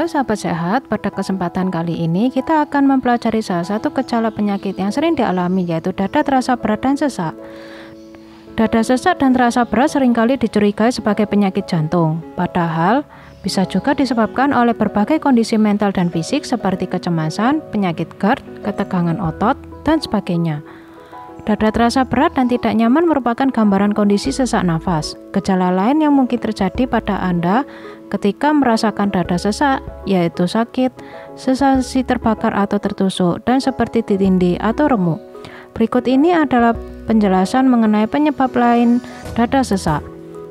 Halo sahabat sehat, pada kesempatan kali ini kita akan mempelajari salah satu gejala penyakit yang sering dialami, yaitu dada terasa berat dan sesak. Dada sesak dan terasa berat seringkali dicurigai sebagai penyakit jantung, padahal bisa juga disebabkan oleh berbagai kondisi mental dan fisik seperti kecemasan, penyakit GERD, ketegangan otot, dan sebagainya. Dada terasa berat dan tidak nyaman merupakan gambaran kondisi sesak nafas. Gejala lain yang mungkin terjadi pada Anda ketika merasakan dada sesak, yaitu sakit, sensasi terbakar atau tertusuk, dan seperti ditindih atau remuk. Berikut ini adalah penjelasan mengenai penyebab lain dada sesak.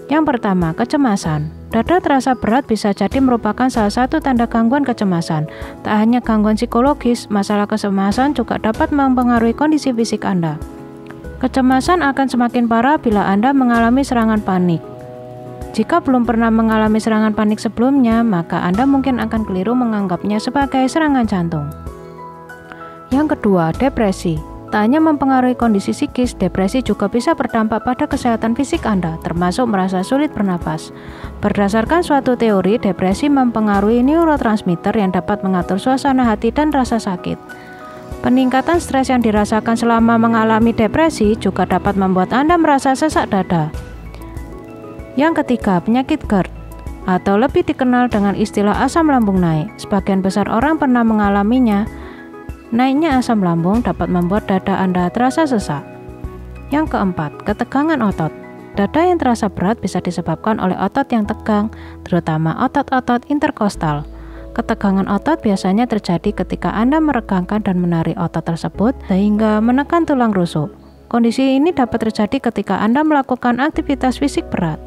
Yang pertama, kecemasan. Dada terasa berat bisa jadi merupakan salah satu tanda gangguan kecemasan. Tak hanya gangguan psikologis, masalah kecemasan juga dapat mempengaruhi kondisi fisik Anda. Kecemasan akan semakin parah bila Anda mengalami serangan panik. Jika belum pernah mengalami serangan panik sebelumnya, maka Anda mungkin akan keliru menganggapnya sebagai serangan jantung. Yang kedua, depresi. Tak hanya mempengaruhi kondisi psikis, depresi juga bisa berdampak pada kesehatan fisik Anda, termasuk merasa sulit bernafas. Berdasarkan suatu teori, depresi mempengaruhi neurotransmitter yang dapat mengatur suasana hati dan rasa sakit. Peningkatan stres yang dirasakan selama mengalami depresi juga dapat membuat Anda merasa sesak dada. Yang ketiga, penyakit GERD atau lebih dikenal dengan istilah asam lambung naik. Sebagian besar orang pernah mengalaminya. Naiknya asam lambung dapat membuat dada Anda terasa sesak. Yang keempat, ketegangan otot. Dada yang terasa berat bisa disebabkan oleh otot yang tegang, terutama otot-otot interkostal. Ketegangan otot biasanya terjadi ketika Anda meregangkan dan menarik otot tersebut sehingga menekan tulang rusuk. Kondisi ini dapat terjadi ketika Anda melakukan aktivitas fisik berat.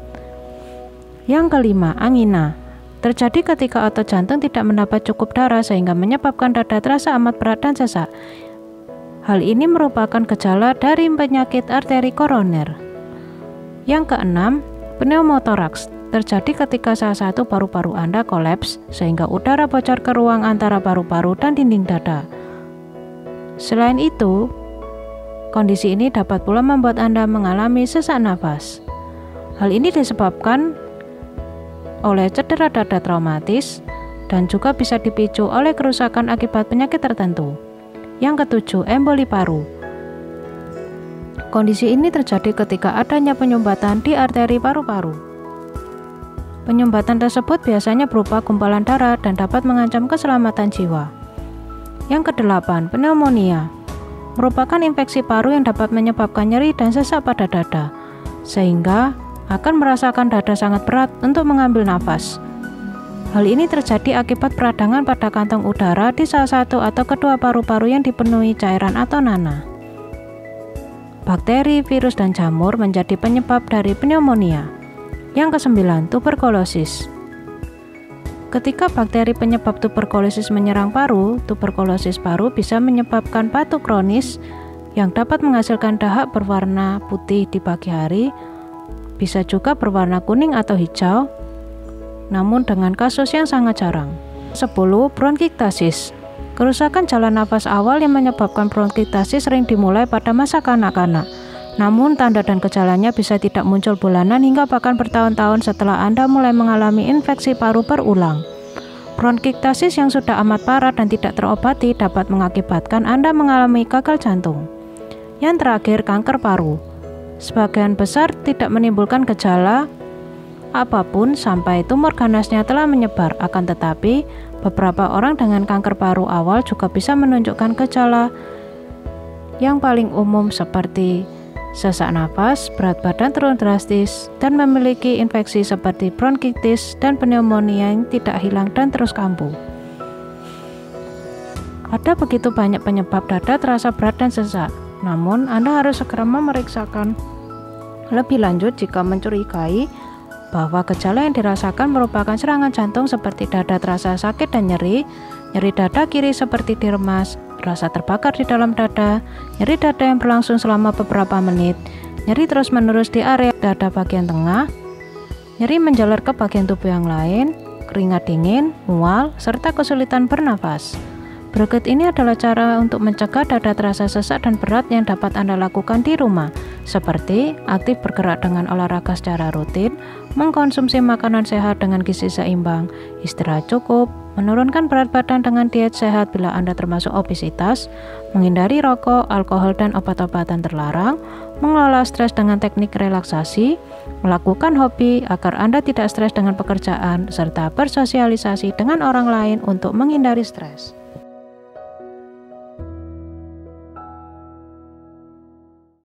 Yang kelima, angina. Terjadi ketika otot jantung tidak mendapat cukup darah sehingga menyebabkan dada terasa amat berat dan sesak. Hal ini merupakan gejala dari penyakit arteri koroner. Yang keenam, pneumotoraks. Terjadi ketika salah satu paru-paru Anda kolaps sehingga udara bocor ke ruang antara paru-paru dan dinding dada. Selain itu, kondisi ini dapat pula membuat Anda mengalami sesak nafas. Hal ini disebabkan oleh cedera dada traumatis dan juga bisa dipicu oleh kerusakan akibat penyakit tertentu. Yang ketujuh, emboli paru. Kondisi ini terjadi ketika adanya penyumbatan di arteri paru-paru. Penyumbatan tersebut biasanya berupa gumpalan darah dan dapat mengancam keselamatan jiwa. Yang kedelapan, pneumonia. Merupakan infeksi paru yang dapat menyebabkan nyeri dan sesak pada dada, sehingga akan merasakan dada sangat berat untuk mengambil nafas. Hal ini terjadi akibat peradangan pada kantong udara di salah satu atau kedua paru-paru yang dipenuhi cairan atau nanah. Bakteri, virus, dan jamur menjadi penyebab dari pneumonia. Yang kesembilan, tuberkulosis. Ketika bakteri penyebab tuberkulosis menyerang paru, tuberkulosis paru bisa menyebabkan batuk kronis yang dapat menghasilkan dahak berwarna putih di pagi hari, bisa juga berwarna kuning atau hijau, namun dengan kasus yang sangat jarang. 10. Bronkiktasis. Kerusakan jalan nafas awal yang menyebabkan bronkiktasis sering dimulai pada masa kanak-kanak. Namun, tanda dan gejalanya bisa tidak muncul bulanan hingga bahkan bertahun-tahun setelah Anda mulai mengalami infeksi paru berulang. Bronkiktasis yang sudah amat parah dan tidak terobati dapat mengakibatkan Anda mengalami gagal jantung. Yang terakhir, kanker paru. Sebagian besar tidak menimbulkan gejala apapun sampai tumor ganasnya telah menyebar. Akan tetapi, beberapa orang dengan kanker paru awal juga bisa menunjukkan gejala yang paling umum seperti sesak nafas, berat badan turun drastis, dan memiliki infeksi seperti bronkitis dan pneumonia yang tidak hilang dan terus kambuh. Ada begitu banyak penyebab dada terasa berat dan sesak, namun Anda harus segera memeriksakan lebih lanjut jika mencurigai bahwa gejala yang dirasakan merupakan serangan jantung seperti dada terasa sakit dan nyeri dada kiri seperti diremas, rasa terbakar di dalam dada, nyeri dada yang berlangsung selama beberapa menit, nyeri terus-menerus di area dada bagian tengah, nyeri menjalar ke bagian tubuh yang lain, keringat dingin, mual, serta kesulitan bernafas. Berikut ini adalah cara untuk mencegah dada terasa sesak dan berat yang dapat Anda lakukan di rumah, seperti aktif bergerak dengan olahraga secara rutin, mengkonsumsi makanan sehat dengan gizi seimbang, istirahat cukup, menurunkan berat badan dengan diet sehat bila Anda termasuk obesitas, menghindari rokok, alkohol, dan obat-obatan terlarang, mengelola stres dengan teknik relaksasi, melakukan hobi agar Anda tidak stres dengan pekerjaan, serta bersosialisasi dengan orang lain untuk menghindari stres.